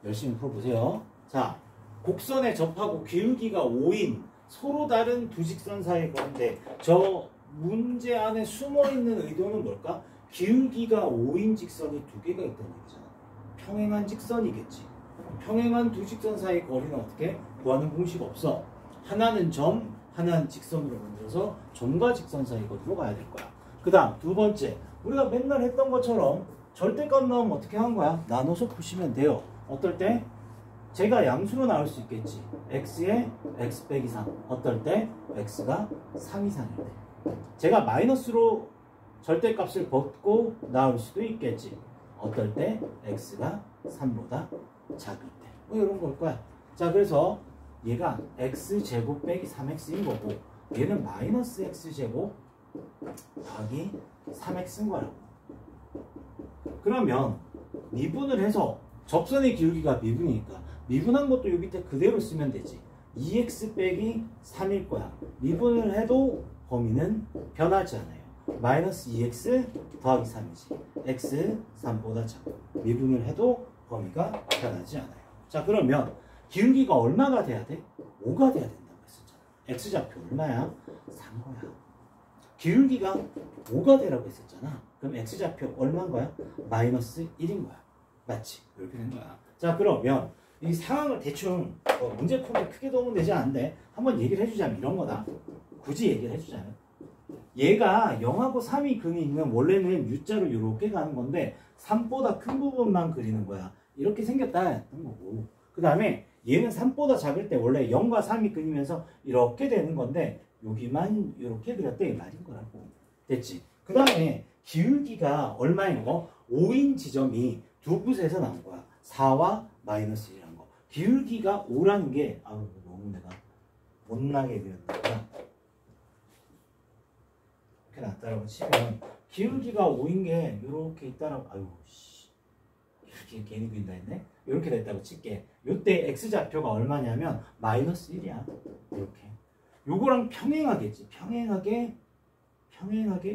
열심히 풀어보세요. 자, 곡선에 접하고 기울기가 5인 서로 다른 두 직선 사이의 거리인데 저 문제 안에 숨어있는 의도는 뭘까? 기울기가 5인 직선이 두 개가 있다는 얘기잖아. 평행한 직선이겠지. 평행한 두 직선 사이의 거리는 어떻게? 구하는 공식 없어. 하나는 점, 하나는 직선으로 만들어서 점과 직선 사이 거리로 가야 될 거야. 그 다음 두 번째, 우리가 맨날 했던 것처럼 절대값 나오면 어떻게 하는 거야? 나눠서 푸시면 돼요. 어떨 때? 제가 양수로 나올 수 있겠지. x에 x 빼기 3. 어떨 때? x가 3 이상일 때. 제가 마이너스로 절대값을 벗고 나올 수도 있겠지. 어떨 때? x가 3보다 작을 때. 뭐 이런 걸 거야. 자, 그래서 얘가 x제곱 빼기 3x인 거고 얘는 마이너스 x제곱 더하기 3x인 거라고. 그러면 미분을 해서 접선의 기울기가 미분이니까 미분한 것도 여기 밑에 그대로 쓰면 되지. 2x 빼기 3일 거야. 미분을 해도 범위는 변하지 않아요. 마이너스 2x 더하기 3이지. x 3보다 작고 미분을 해도 범위가 변하지 않아요. 자, 그러면 기울기가 얼마가 돼야 돼? 5가 돼야 된다고 했었잖아. x좌표 얼마야? 3거야. 기울기가 5가 되라고 했었잖아. 그럼 x좌표 얼마인 거야? 마이너스 1인 거야. 맞지? 이렇게 된 거야. 자, 그러면 이 상황을 대충 문제 풀기 크게 도움은 되지 않는데 한번 얘기를 해주자면 이런 거다. 굳이 얘기를 해주자면 얘가 0하고 3이 근이 있는 원래는 U자로 이렇게 가는 건데 3보다 큰 부분만 그리는 거야. 이렇게 생겼다 했던 거고, 그 다음에 얘는 3보다 작을 때 원래 0과 3이 근이면서 이렇게 되는 건데 여기만 이렇게 그렸대 이 말인 거라고. 됐지? 그 다음에 기울기가 얼마인 거? 5인 지점이 두 곳에서 나온 거야. 4와 마이너스 1이라는 거. 기울기가 5라는 게 너무 내가 못나게 그렸다. 이렇게 놨다라고 치면 기울기가 5인 게 이렇게 있다라고. 이렇게 괜히 그린다 했네. 이렇게 됐다고 칠게. 요때 x좌표가 얼마냐면 마이너스 1이야. 이렇게. 요거랑 평행하겠지. 평행하게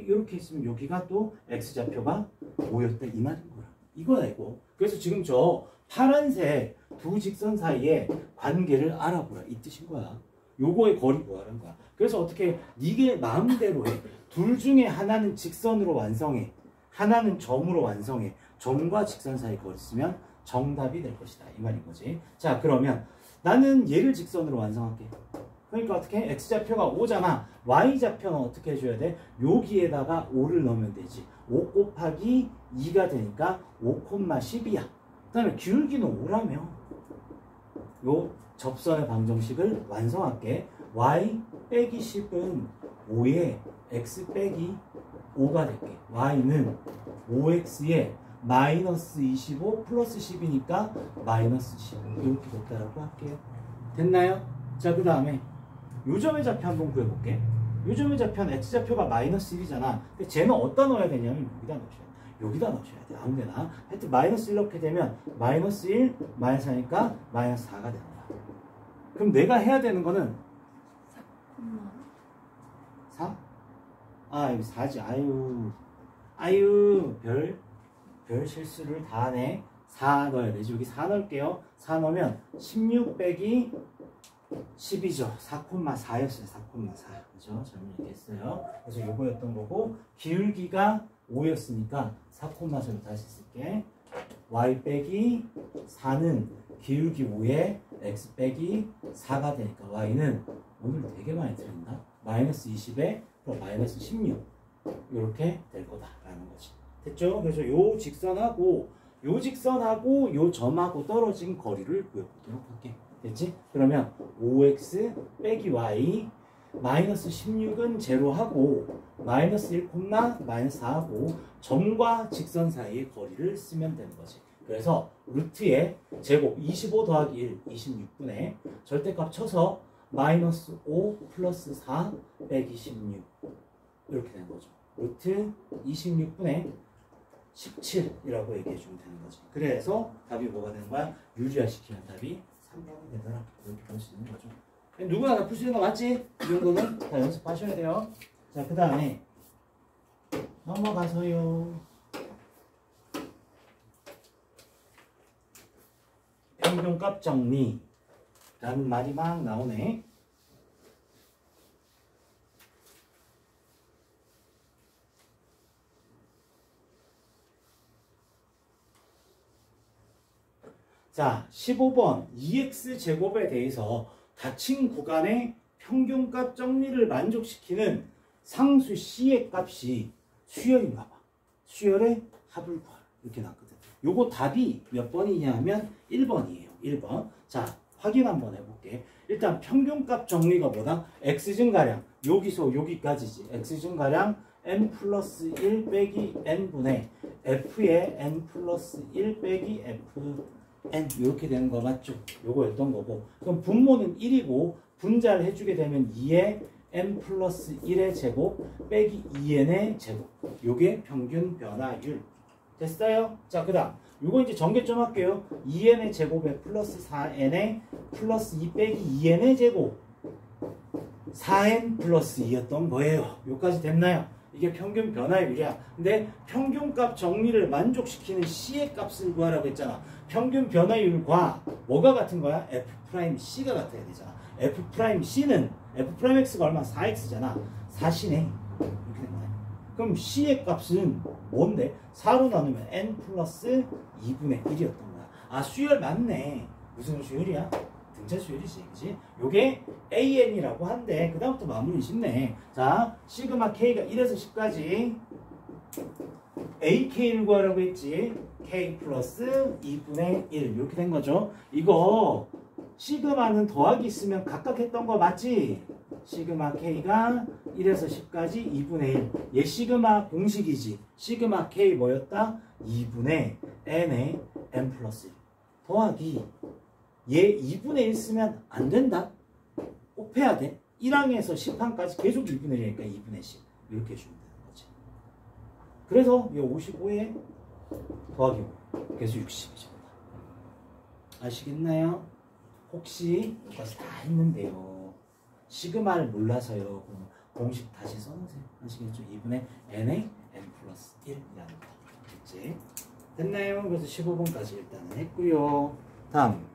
이렇게 있으면 여기가 또 x좌표가 5였다 이 말인 거야. 이거야 이거. 그래서 지금 저 파란색 두 직선 사이의 관계를 알아보라 이 뜻인 거야. 요거의 거리 구하라는 거야. 그래서 어떻게 네게 마음대로 해. 둘 중에 하나는 직선으로 완성해. 하나는 점으로 완성해. 점과 직선 사이 거리 쓰면 정답이 될 것이다 이 말인 거지. 자, 그러면 나는 얘를 직선으로 완성할게. 그러니까 어떻게? x좌표가 5잖아. y좌표는 어떻게 해줘야 돼? 여기에다가 5를 넣으면 되지. 5 곱하기 2가 되니까 5,10이야. 그 다음에 기울기는 5라며. 요 접선의 방정식을 완성할게. y 빼기 10은 5에 x 빼기 5가 될게. y는 5x에 마이너스 25 플러스 10이니까 마이너스 15 이렇게 됐다라고 할게요. 됐나요? 자, 그 다음에 요점의 좌표 한번 구해볼게. 요점의 좌표는 x좌표가 마이너스 1이잖아. 근데 쟤는 어디다 넣어야 되냐면 여기다 넣으셔야 돼. 여기다 넣으셔야 돼. 아무데나. 하여튼 마이너스 1 넣게 되면 마이너스 1 마이너스 4니까 마이너스 4가 되는 거야. 그럼 내가 해야 되는 거는 4? 여기 4지. 별 실수를 다 하네. 4 넣어야 되지. 여기 4 넣을게요. 4 넣으면 16 빼기 10이죠. 4,4였어요. 4,4. 그죠? 잘못 얘기했어요. 그래서 요거였던 거고, 기울기가 5였으니까 4,4로 다시 쓸게. y 빼기 4는 기울기 5에 x 빼기 4가 되니까 y는 오늘 되게 많이 틀린다. 마이너스 20에 마이너스 16 이렇게 될 거다라는 거지. 됐죠? 그래서 요 직선하고 요 점하고 떨어진 거리를 구해보도록 할게. 됐지? 그러면 5x 빼기 y 마이너스 16은 제로하고 마이너스 1, 마이너스 4하고 점과 직선 사이의 거리를 쓰면 되는 거지. 그래서 루트에 제곱 25 더하기 1 26분의 절대값 쳐서 마이너스 5 플러스 4 빼기 16 이렇게 되는 거죠. 루트 26분의 17이라고 얘기해 주면 되는 거지. 그래서 답이 뭐가 되는 거야? 유리화시키면 답이 3번이 되더라. 이렇게 볼 수 있는 거죠. 누구나 다 풀 수 있는 거 맞지? 이 정도는 다 연습하셔야 돼요. 자, 그 다음에 넘어가서요. 평균값 정리 라는 말이 막 나오네. 자, 15번 2x제곱에 대해서 닫힌 구간의 평균값 정리를 만족시키는 상수 C의 값이 수열인가 봐. 수열의 합을 구하라. 이렇게 나왔거든. 요거 답이 몇 번이냐 하면 1번이에요. 1번. 자, 확인 한번 해볼게. 일단 평균값 정리가 뭐다? x증가량. 여기서 여기까지지. x증가량 n 플러스 1 빼기 n분의 f의 n 플러스 1 빼기 f n 이렇게 되는 거 맞죠? 요거였던 거고. 그럼 분모는 1이고 분자를 해주게 되면 2의 n 플러스 1의 제곱 빼기 2n의 제곱. 요게 평균 변화율. 됐어요? 자, 그 다음 요거 이제 전개점 할게요. 2n의 제곱에 플러스 4n의 플러스 2 빼기 2n의 제곱 4n 플러스 2였던 거예요. 요까지 됐나요? 이게 평균 변화율이야. 근데 평균값 정리를 만족시키는 C의 값을 구하라고 했잖아. 평균 변화율과 뭐가 같은 거야? F'C가 같아야 되잖아. F'C는 F'X가 얼마? 4X잖아. 4C네. 이렇게 된 거야. 그럼 C의 값은 뭔데? 4로 나누면 N 플러스 2분의 1이었던 거야. 아, 수열 맞네. 무슨 수열이야? 등차 수열이지, 그치? 요게 AN이라고 한데, 그 다음부터 마무리 쉽네. 자, 시그마 K가 1에서 10까지 AK를 구하라고 했지. K 플러스 2분의 1. 이렇게 된 거죠. 이거, 시그마는 더하기 있으면 각각 했던 거 맞지? 시그마 K가 1에서 10까지 2분의 1. 얘 시그마 공식이지. 시그마 K 뭐였다? 2분의 N의 N 플러스 1. 더하기. 얘 2분의 1 쓰면 안 된다. 꼭 해야 돼. 1항에서 10항까지 계속 2분의 1이니까 2분의 10. 이렇게 해주면 되는 거지. 그래서 이 55에 더하기 5. 그래서 60이죠. 아시겠나요? 혹시 이것이 다 했는데요. 시그마를 몰라서요. 그럼 공식 다시 써놓으세요. 아시겠죠? 2분의 n의 n 플러스 1이라는 거. 됐지? 됐나요? 그래서 15번까지 일단은 했고요. 다음.